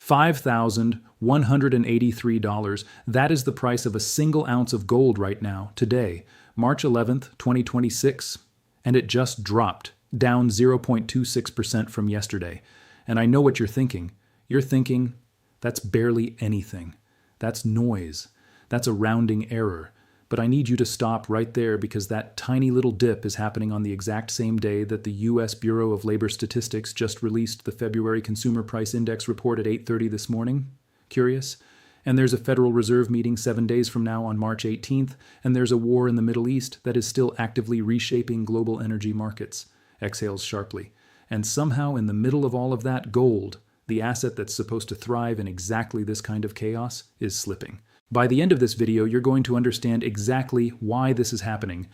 $5,183. That is the price of a single ounce of gold right now, today, March 11th, 2026. And it just dropped, down 0.26% from yesterday. And I know what you're thinking. You're thinking, that's barely anything. That's noise. That's a rounding error. But I need you to stop right there because that tiny little dip is happening on the exact same day that the U.S. Bureau of Labor Statistics just released the February Consumer Price Index report at 8:30 this morning. Curious? And there's a Federal Reserve meeting 7 days from now on March 18th, and there's a war in the Middle East that is still actively reshaping global energy markets. Exhales sharply. And somehow in the middle of all of that, gold, the asset that's supposed to thrive in exactly this kind of chaos, is slipping. By the end of this video, you're going to understand exactly why this is happening,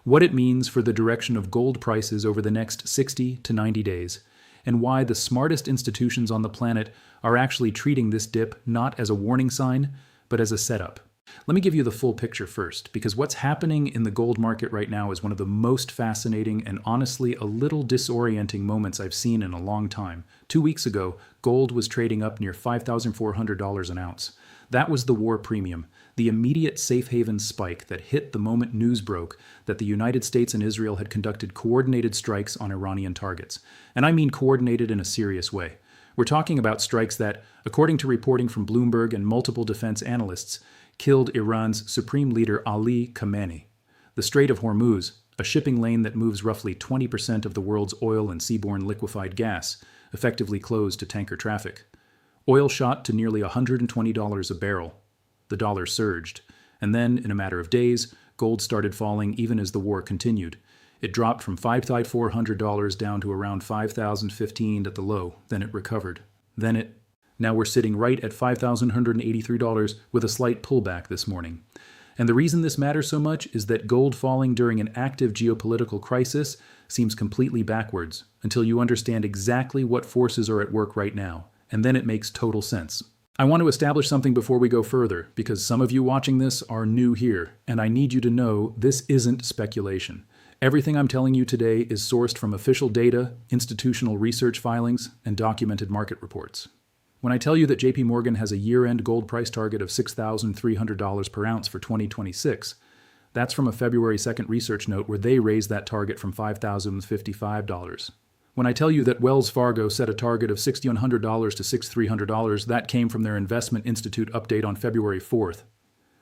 what it means for the direction of gold prices over the next 60 to 90 days, and why the smartest institutions on the planet are actually treating this dip not as a warning sign, but as a setup. Let me give you the full picture first, because what's happening in the gold market right now is one of the most fascinating and honestly a little disorienting moments I've seen in a long time. 2 weeks ago, gold was trading up near $5,400 an ounce. That was the war premium, the immediate safe haven spike that hit the moment news broke that the United States and Israel had conducted coordinated strikes on Iranian targets. And I mean coordinated in a serious way. We're talking about strikes that, according to reporting from Bloomberg and multiple defense analysts, killed Iran's supreme leader Ali Khamenei. The Strait of Hormuz, a shipping lane that moves roughly 20% of the world's oil and seaborne liquefied gas, effectively closed to tanker traffic. Oil shot to nearly $120 a barrel. The dollar surged. And then, in a matter of days, gold started falling even as the war continued. It dropped from $5,400 down to around $5,015 at the low. Then it recovered. Now we're sitting right at $5,183 with a slight pullback this morning. And the reason this matters so much is that gold falling during an active geopolitical crisis seems completely backwards until you understand exactly what forces are at work right now. And then it makes total sense. I want to establish something before we go further, because some of you watching this are new here, and I need you to know this isn't speculation. Everything I'm telling you today is sourced from official data, institutional research filings, and documented market reports. When I tell you that JP Morgan has a year-end gold price target of $6,300 per ounce for 2026, that's from a February 2nd research note where they raised that target from $5,055. When I tell you that Wells Fargo set a target of $6,100 to $6,300, that came from their Investment Institute update on February 4th.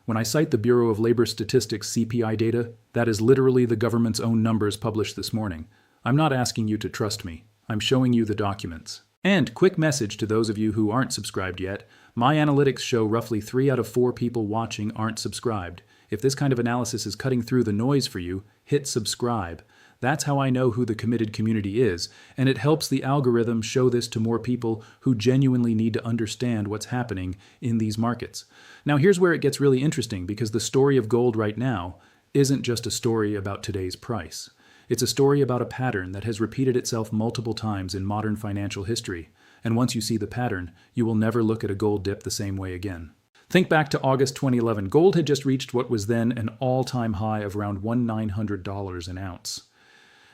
When I cite the Bureau of Labor Statistics CPI data, that is literally the government's own numbers published this morning. I'm not asking you to trust me. I'm showing you the documents. And quick message to those of you who aren't subscribed yet, my analytics show roughly 3 out of 4 people watching aren't subscribed. If this kind of analysis is cutting through the noise for you, hit subscribe. That's how I know who the committed community is, and it helps the algorithm show this to more people who genuinely need to understand what's happening in these markets. Now here's where it gets really interesting, because the story of gold right now isn't just a story about today's price. It's a story about a pattern that has repeated itself multiple times in modern financial history, and once you see the pattern, you will never look at a gold dip the same way again. Think back to August 2011. Gold had just reached what was then an all-time high of around $1,900 an ounce.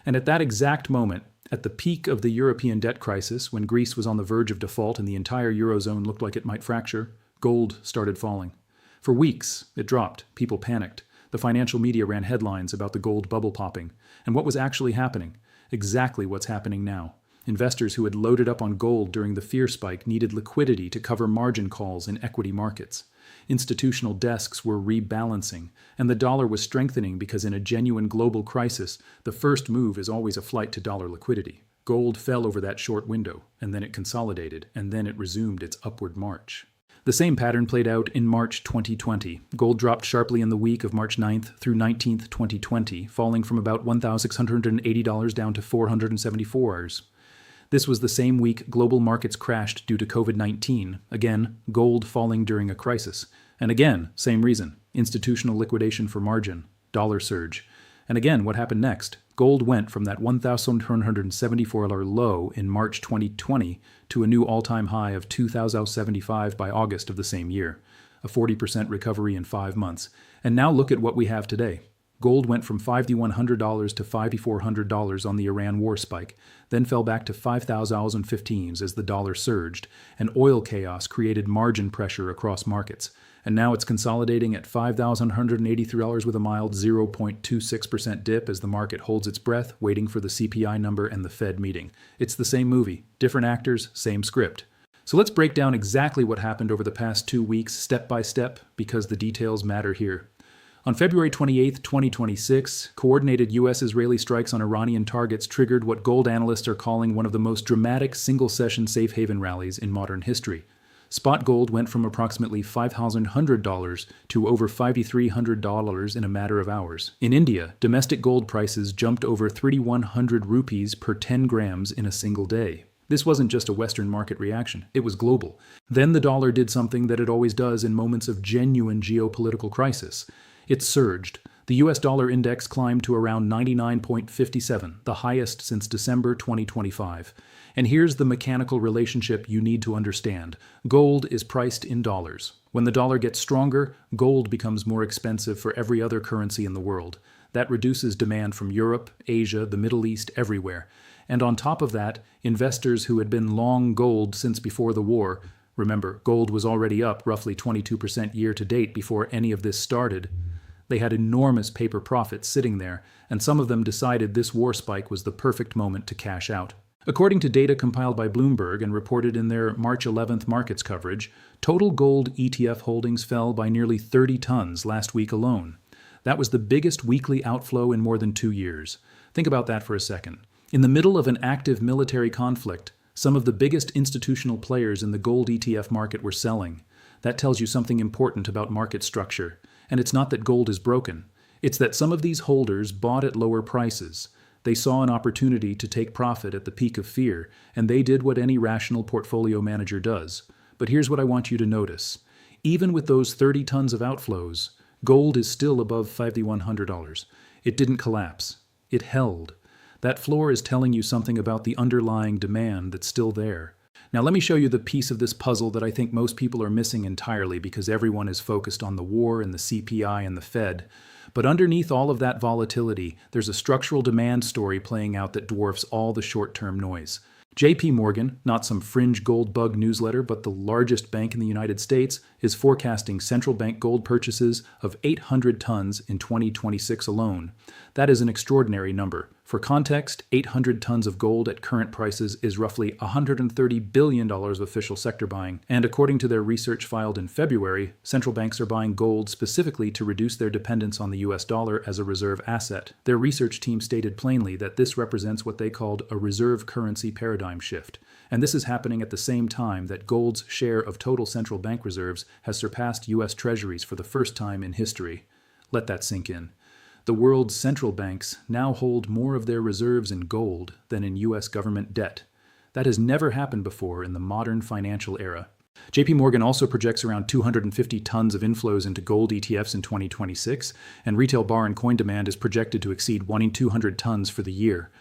And at that exact moment, at the peak of the European debt crisis, when Greece was on the verge of default and the entire Eurozone looked like it might fracture, gold started falling. For weeks, it dropped. People panicked. The financial media ran headlines about the gold bubble popping. And what was actually happening? Exactly what's happening now. Investors who had loaded up on gold during the fear spike needed liquidity to cover margin calls in equity markets. Institutional desks were rebalancing, and the dollar was strengthening because in a genuine global crisis, the first move is always a flight to dollar liquidity. Gold fell over that short window, and then it consolidated, and then it resumed its upward march. The same pattern played out in March 2020. Gold dropped sharply in the week of March 9th through 19th, 2020, falling from about $1,680 down to $474. This was the same week global markets crashed due to COVID-19. Again, gold falling during a crisis. And again, same reason, institutional liquidation for margin, dollar surge. And again, what happened next? Gold went from that $1,174 low in March 2020 to a new all-time high of $2,075 by August of the same year, a 40% recovery in 5 months. And now look at what we have today. Gold went from $5,100 to $5,400 on the Iran war spike, then fell back to 5,015s as the dollar surged, and oil chaos created margin pressure across markets. And now it's consolidating at $5,183 with a mild 0.26% dip as the market holds its breath, waiting for the CPI number and the Fed meeting. It's the same movie, different actors, same script. So let's break down exactly what happened over the past 2 weeks, step by step, because the details matter here. On February 28, 2026, coordinated U.S.-Israeli strikes on Iranian targets triggered what gold analysts are calling one of the most dramatic single-session safe haven rallies in modern history. Spot gold went from approximately $5,100 to over $5,300 in a matter of hours. In India, domestic gold prices jumped over 3,100 rupees per 10 grams in a single day. This wasn't just a Western market reaction, it was global. Then the dollar did something that it always does in moments of genuine geopolitical crisis. It surged. The US dollar index climbed to around 99.57, the highest since December 2025. And here's the mechanical relationship you need to understand. Gold is priced in dollars. When the dollar gets stronger, gold becomes more expensive for every other currency in the world. That reduces demand from Europe, Asia, the Middle East, everywhere. And on top of that, investors who had been long gold since before the war, remember, gold was already up roughly 22% year to date before any of this started, they had enormous paper profits sitting there, and some of them decided this war spike was the perfect moment to cash out. According to data compiled by Bloomberg and reported in their March 11th markets coverage, total gold ETF holdings fell by nearly 30 tons last week alone. That was the biggest weekly outflow in more than 2 years. Think about that for a second. In the middle of an active military conflict, some of the biggest institutional players in the gold ETF market were selling. That tells you something important about market structure. And it's not that gold is broken. It's that some of these holders bought at lower prices. They saw an opportunity to take profit at the peak of fear, and they did what any rational portfolio manager does. But here's what I want you to notice. Even with those 30 tons of outflows, gold is still above $5,100. It didn't collapse. It held. That floor is telling you something about the underlying demand that's still there. Now let me show you the piece of this puzzle that I think most people are missing entirely because everyone is focused on the war and the CPI and the Fed. But underneath all of that volatility, there's a structural demand story playing out that dwarfs all the short-term noise. JP Morgan, not some fringe gold bug newsletter, but the largest bank in the United States, is forecasting central bank gold purchases of 800 tons in 2026 alone. That is an extraordinary number. For context, 800 tons of gold at current prices is roughly $130 billion of official sector buying. And according to their research filed in February, central banks are buying gold specifically to reduce their dependence on the US dollar as a reserve asset. Their research team stated plainly that this represents what they called a reserve currency paradigm shift. And this is happening at the same time that gold's share of total central bank reserves has surpassed US Treasuries for the first time in history. Let that sink in. The world's central banks now hold more of their reserves in gold than in U.S. government debt. That has never happened before in the modern financial era. JP Morgan also projects around 250 tons of inflows into gold ETFs in 2026, and retail bar and coin demand is projected to exceed 1,200 tons for the year.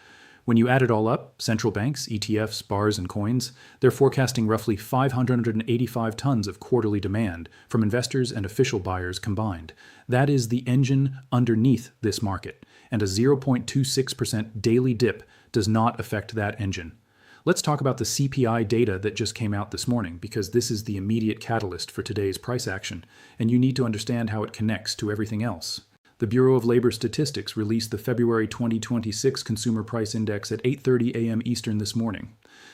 When you add it all up, central banks, ETFs, bars, and coins, they're forecasting roughly 585 tons of quarterly demand from investors and official buyers combined. That is the engine underneath this market, and a 0.26% daily dip does not affect that engine. Let's talk about the CPI data that just came out this morning, because this is the immediate catalyst for today's price action, and you need to understand how it connects to everything else. The Bureau of Labor Statistics released the February 2026 Consumer Price Index at 8:30 a.m. Eastern this morning.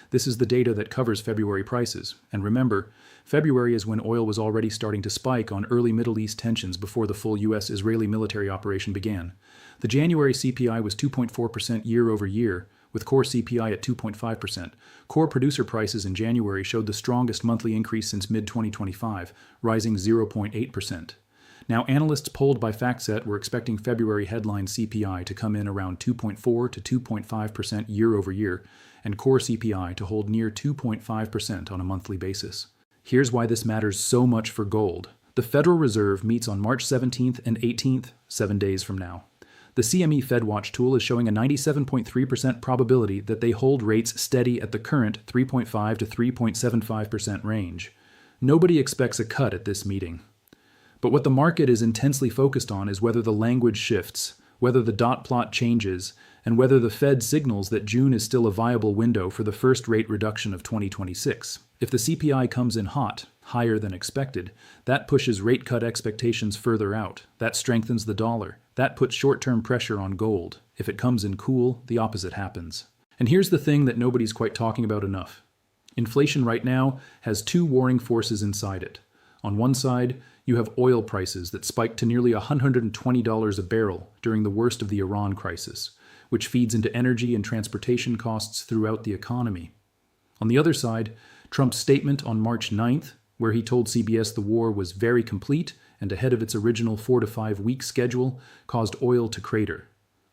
This is the data that covers February prices. And remember, February is when oil was already starting to spike on early Middle East tensions before the full U.S.-Israeli military operation began. The January CPI was 2.4% year over year, with core CPI at 2.5%. Core producer prices in January showed the strongest monthly increase since mid-2025, rising 0.8%. Now, analysts polled by FactSet were expecting February headline CPI to come in around 2.4 to 2.5% year over year, and core CPI to hold near 2.5% on a monthly basis. Here's why this matters so much for gold. The Federal Reserve meets on March 17th and 18th, 7 days from now. The CME FedWatch tool is showing a 97.3% probability that they hold rates steady at the current 3.5 to 3.75% range. Nobody expects a cut at this meeting. But what the market is intensely focused on is whether the language shifts, whether the dot plot changes, and whether the Fed signals that June is still a viable window for the first rate reduction of 2026. If the CPI comes in hot, higher than expected, that pushes rate cut expectations further out. That strengthens the dollar. That puts short-term pressure on gold. If it comes in cool, the opposite happens. And here's the thing that nobody's quite talking about enough. Inflation right now has two warring forces inside it. On one side, you have oil prices that spiked to nearly $120 a barrel during the worst of the Iran crisis, which feeds into energy and transportation costs throughout the economy. On the other side, Trump's statement on March 9th, where he told CBS the war was very complete and ahead of its original 4 to 5 week schedule, caused oil to crater.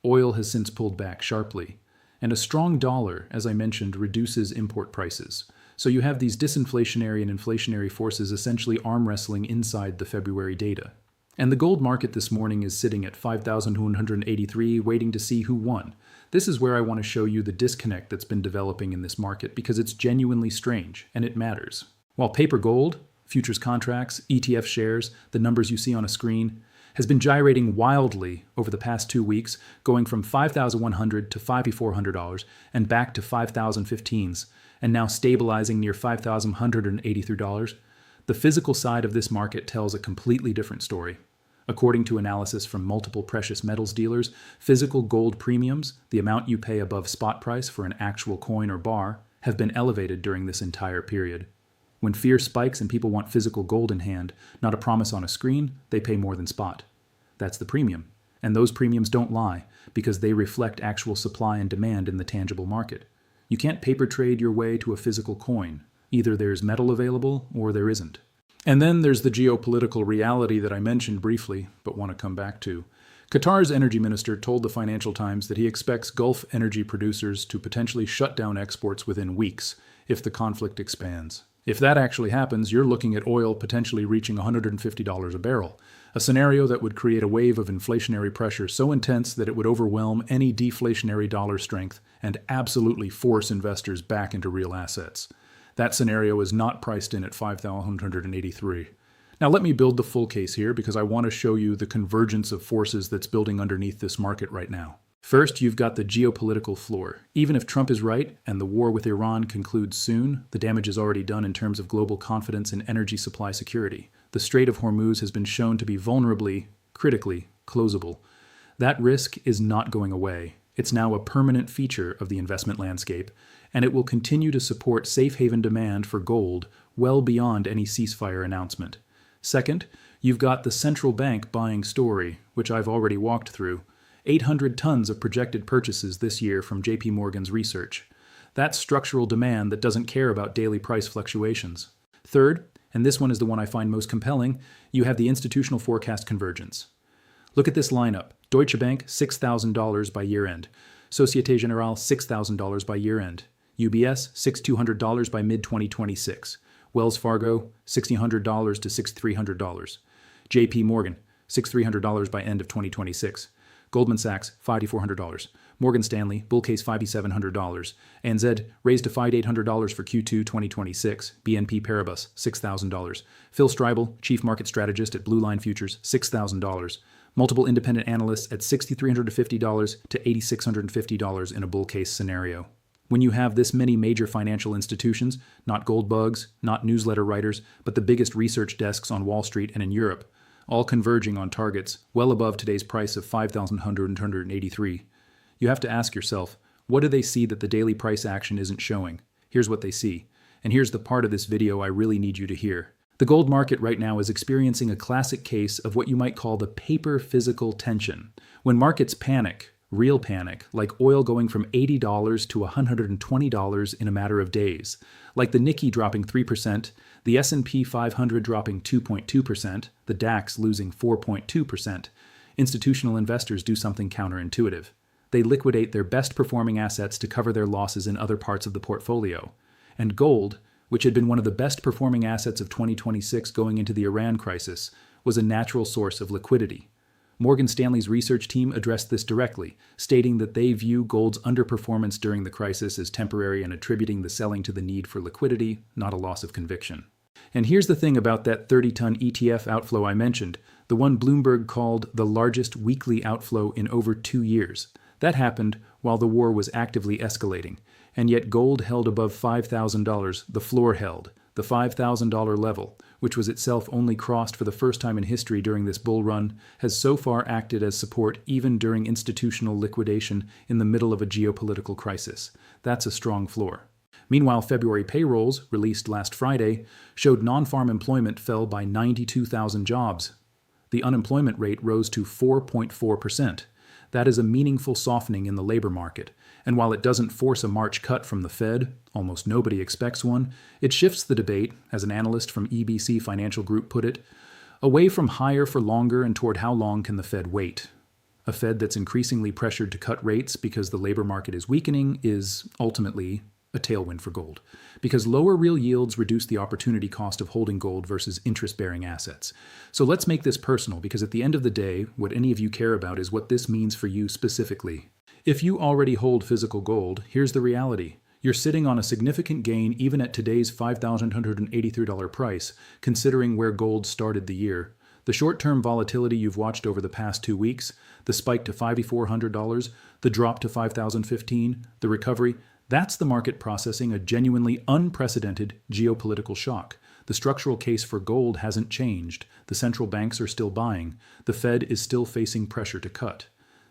Oil has since pulled back sharply. And a strong dollar, as I mentioned, reduces import prices. So you have these disinflationary and inflationary forces essentially arm wrestling inside the February data. And the gold market this morning is sitting at 5,183, waiting to see who won. This is where I want to show you the disconnect that's been developing in this market because it's genuinely strange, and it matters. While paper gold, futures contracts, ETF shares, the numbers you see on a screen, has been gyrating wildly over the past 2 weeks, going from $5,100 to $5,400 and back to $5,015s, and now stabilizing near $5,183, the physical side of this market tells a completely different story. According to analysis from multiple precious metals dealers, physical gold premiums, the amount you pay above spot price for an actual coin or bar, have been elevated during this entire period. When fear spikes and people want physical gold in hand, not a promise on a screen, they pay more than spot. That's the premium. And those premiums don't lie, because they reflect actual supply and demand in the tangible market. You can't paper trade your way to a physical coin. Either there's metal available or there isn't. And then there's the geopolitical reality that I mentioned briefly, but want to come back to. Qatar's energy minister told the Financial Times that he expects Gulf energy producers to potentially shut down exports within weeks if the conflict expands. If that actually happens, you're looking at oil potentially reaching $150 a barrel, a scenario that would create a wave of inflationary pressure so intense that it would overwhelm any deflationary dollar strength and absolutely force investors back into real assets. That scenario is not priced in at 5,183. Now let me build the full case here because I want to show you the convergence of forces that's building underneath this market right now. First, you've got the geopolitical floor. Even if Trump is right and the war with Iran concludes soon, the damage is already done in terms of global confidence in energy supply security. The Strait of Hormuz has been shown to be vulnerably, critically, closable. That risk is not going away. It's now a permanent feature of the investment landscape, and it will continue to support safe haven demand for gold well beyond any ceasefire announcement. Second, you've got the central bank buying story, which I've already walked through. 800 tons of projected purchases this year from JP Morgan's research. That's structural demand that doesn't care about daily price fluctuations. Third, and this one is the one I find most compelling, you have the institutional forecast convergence. Look at this lineup. Deutsche Bank, $6,000 by year-end. Societe Generale, $6,000 by year-end. UBS, $6,200 by mid-2026. Wells Fargo, $1,600 to $6,300. JP Morgan, $6,300 by end of 2026. Goldman Sachs, $5,400. Morgan Stanley, bull case $5,700. ANZ, raised to $5,800 for Q2 2026. BNP Paribas, $6,000. Phil Streibel, chief market strategist at Blue Line Futures, $6,000. Multiple independent analysts at $6,350 to $8,650 in a bull case scenario. When you have this many major financial institutions, not gold bugs, not newsletter writers, but the biggest research desks on Wall Street and in Europe, all converging on targets well above today's price of 5,183. You have to ask yourself, what do they see that the daily price action isn't showing? Here's what they see. And here's the part of this video I really need you to hear. The gold market right now is experiencing a classic case of what you might call the paper physical tension. When markets panic, real panic, like oil going from $80 to $120 in a matter of days, like the Nikkei dropping 3%, the S&P 500 dropping 2.2%, the DAX losing 4.2%, institutional investors do something counterintuitive. They liquidate their best performing assets to cover their losses in other parts of the portfolio. And gold, which had been one of the best performing assets of 2026 going into the Iran crisis, was a natural source of liquidity. Morgan Stanley's research team addressed this directly, stating that they view gold's underperformance during the crisis as temporary and attributing the selling to the need for liquidity, not a loss of conviction. And here's the thing about that 30-ton ETF outflow I mentioned, the one Bloomberg called the largest weekly outflow in over 2 years. That happened while the war was actively escalating, and yet gold held above $5,000, the floor held, the $5,000 level, which was itself only crossed for the first time in history during this bull run, has so far acted as support even during institutional liquidation in the middle of a geopolitical crisis. That's a strong floor. Meanwhile, February payrolls, released last Friday, showed non-farm employment fell by 92,000 jobs. The unemployment rate rose to 4.4%. That is a meaningful softening in the labor market, and while it doesn't force a March cut from the Fed, almost nobody expects one, it shifts the debate, as an analyst from EBC Financial Group put it, away from higher for longer and toward how long can the Fed wait. A Fed that's increasingly pressured to cut rates because the labor market is weakening is, ultimately, a tailwind for gold, because lower real yields reduce the opportunity cost of holding gold versus interest-bearing assets. So let's make this personal, because at the end of the day, what any of you care about is what this means for you specifically. If you already hold physical gold, here's the reality. You're sitting on a significant gain even at today's $5,183 price, considering where gold started the year. The short-term volatility you've watched over the past 2 weeks, the spike to $5,400, the drop to $5,015, the recovery, that's the market processing a genuinely unprecedented geopolitical shock. The structural case for gold hasn't changed. The central banks are still buying. The Fed is still facing pressure to cut.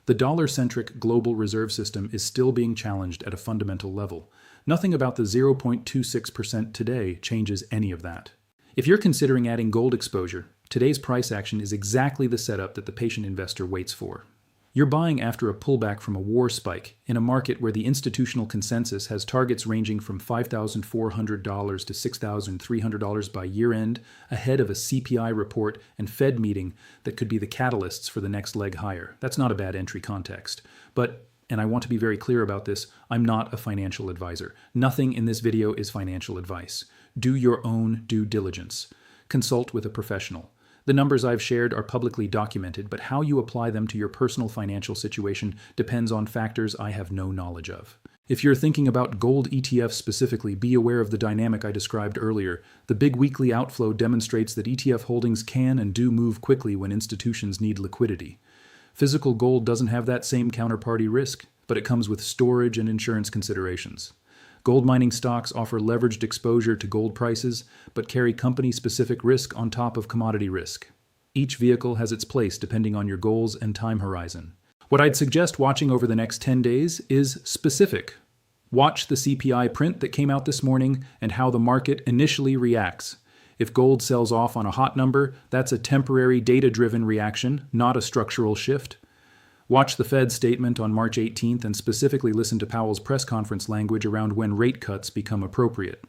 The dollar-centric global reserve system is still being challenged at a fundamental level. Nothing about the 0.26% today changes any of that. If you're considering adding gold exposure, today's price action is exactly the setup that the patient investor waits for. You're buying after a pullback from a war spike in a market where the institutional consensus has targets ranging from $5,400 to $6,300 by year-end, ahead of a CPI report and Fed meeting that could be the catalysts for the next leg higher. That's not a bad entry context. But, and I want to be very clear about this, I'm not a financial advisor. Nothing in this video is financial advice. Do your own due diligence. Consult with a professional. The numbers I've shared are publicly documented, but how you apply them to your personal financial situation depends on factors I have no knowledge of. If you're thinking about gold ETFs specifically, be aware of the dynamic I described earlier. The big weekly outflow demonstrates that ETF holdings can and do move quickly when institutions need liquidity. Physical gold doesn't have that same counterparty risk, but it comes with storage and insurance considerations. Gold mining stocks offer leveraged exposure to gold prices, but carry company-specific risk on top of commodity risk. Each vehicle has its place depending on your goals and time horizon. What I'd suggest watching over the next 10 days is specific. Watch the CPI print that came out this morning and how the market initially reacts. If gold sells off on a hot number, that's a temporary data-driven reaction, not a structural shift. Watch the Fed statement on March 18th and specifically listen to Powell's press conference language around when rate cuts become appropriate.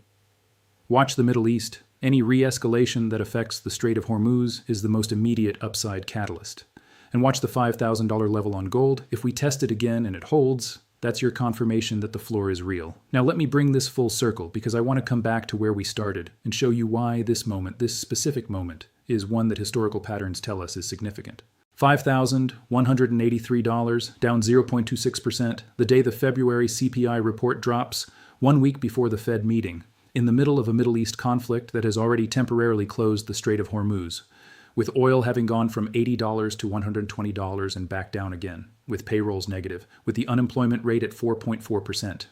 Watch the Middle East. Any re-escalation that affects the Strait of Hormuz is the most immediate upside catalyst. And watch the $5,000 level on gold. If we test it again and it holds, that's your confirmation that the floor is real. Now let me bring this full circle, because I want to come back to where we started and show you why this moment, this specific moment, is one that historical patterns tell us is significant. $5,183, down 0.26%, the day the February CPI report drops, 1 week before the Fed meeting, in the middle of a Middle East conflict that has already temporarily closed the Strait of Hormuz, with oil having gone from $80 to $120 and back down again, with payrolls negative, with the unemployment rate at 4.4%.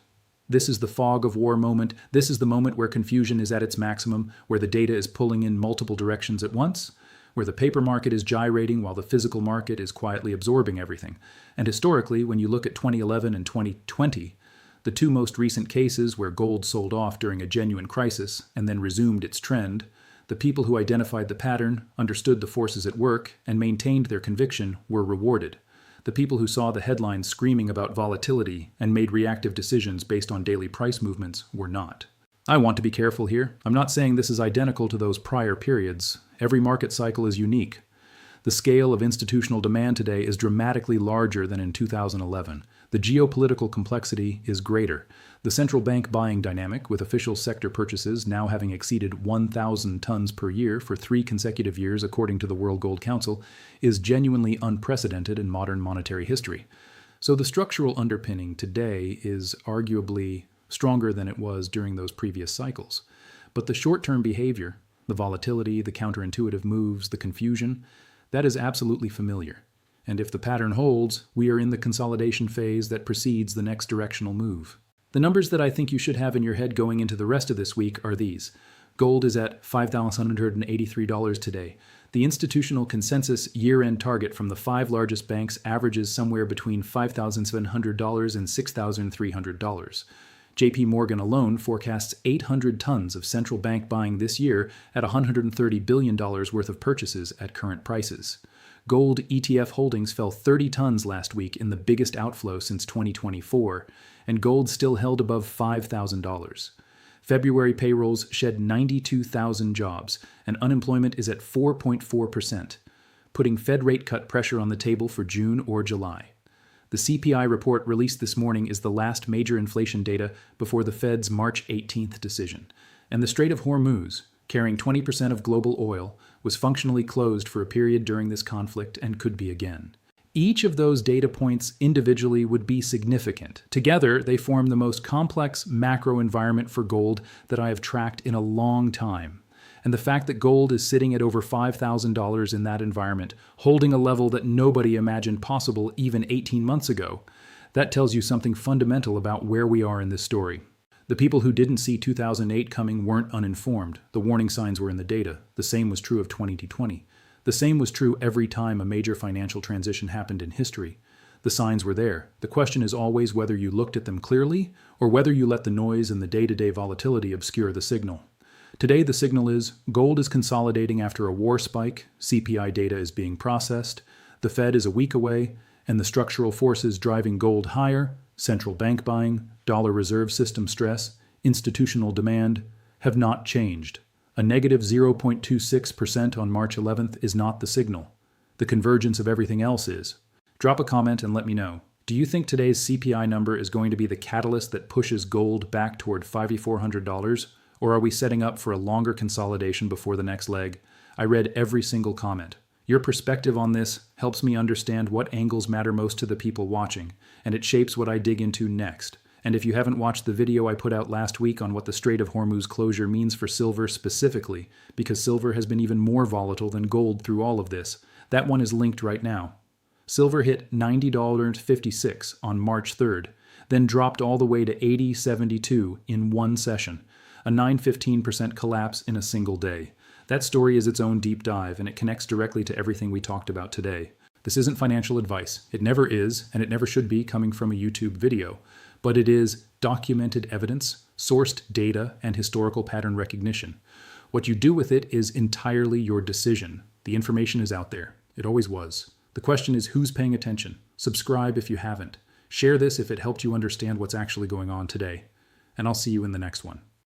This is the fog of war moment. This is the moment where confusion is at its maximum, where the data is pulling in multiple directions at once, where the paper market is gyrating while the physical market is quietly absorbing everything. And historically, when you look at 2011 and 2020, the two most recent cases where gold sold off during a genuine crisis and then resumed its trend, the people who identified the pattern, understood the forces at work, and maintained their conviction were rewarded. The people who saw the headlines screaming about volatility and made reactive decisions based on daily price movements were not. I want to be careful here. I'm not saying this is identical to those prior periods. Every market cycle is unique. The scale of institutional demand today is dramatically larger than in 2011. The geopolitical complexity is greater. The central bank buying dynamic, with official sector purchases now having exceeded 1,000 tons per year for 3 consecutive years according to the World Gold Council, is genuinely unprecedented in modern monetary history. So the structural underpinning today is arguably stronger than it was during those previous cycles. But the short-term behavior, The volatility, the counterintuitive moves, the confusion, that is absolutely familiar. And if the pattern holds, we are in the consolidation phase that precedes the next directional move. The numbers that I think you should have in your head going into the rest of this week are these. Gold is at $5,183 today. The institutional consensus year-end target from the 5 largest banks averages somewhere between $5,700 and $6,300. JP Morgan alone forecasts 800 tons of central bank buying this year at $130 billion worth of purchases at current prices. Gold ETF holdings fell 30 tons last week in the biggest outflow since 2024, and gold still held above $5,000. February payrolls shed 92,000 jobs, and unemployment is at 4.4%, putting Fed rate cut pressure on the table for June or July. The CPI report released this morning is the last major inflation data before the Fed's March 18th decision, and the Strait of Hormuz, carrying 20% of global oil, was functionally closed for a period during this conflict and could be again. Each of those data points individually would be significant. Together, they form the most complex macro environment for gold that I have tracked in a long time. And the fact that gold is sitting at over $5,000 in that environment, holding a level that nobody imagined possible even 18 months ago, that tells you something fundamental about where we are in this story. The people who didn't see 2008 coming weren't uninformed. The warning signs were in the data. The same was true of 2020. The same was true every time a major financial transition happened in history. The signs were there. The question is always whether you looked at them clearly or whether you let the noise and the day-to-day volatility obscure the signal. Today, the signal is gold is consolidating after a war spike, CPI data is being processed, the Fed is a week away, and the structural forces driving gold higher, central bank buying, dollar reserve system stress, institutional demand, have not changed. A negative 0.26% on March 11th is not the signal. The convergence of everything else is. Drop a comment and let me know. Do you think today's CPI number is going to be the catalyst that pushes gold back toward $5,400? Or are we setting up for a longer consolidation before the next leg? I read every single comment. Your perspective on this helps me understand what angles matter most to the people watching, and it shapes what I dig into next. And if you haven't watched the video I put out last week on what the Strait of Hormuz closure means for silver specifically, because silver has been even more volatile than gold through all of this, that one is linked right now. Silver hit $90.56 on March 3rd, then dropped all the way to $80.72 in one session, a 9.15% collapse in a single day. That story is its own deep dive, and it connects directly to everything we talked about today. This isn't financial advice. It never is, and it never should be coming from a YouTube video. But it is documented evidence, sourced data, and historical pattern recognition. What you do with it is entirely your decision. The information is out there. It always was. The question is who's paying attention? Subscribe if you haven't. Share this if it helped you understand what's actually going on today. And I'll see you in the next one.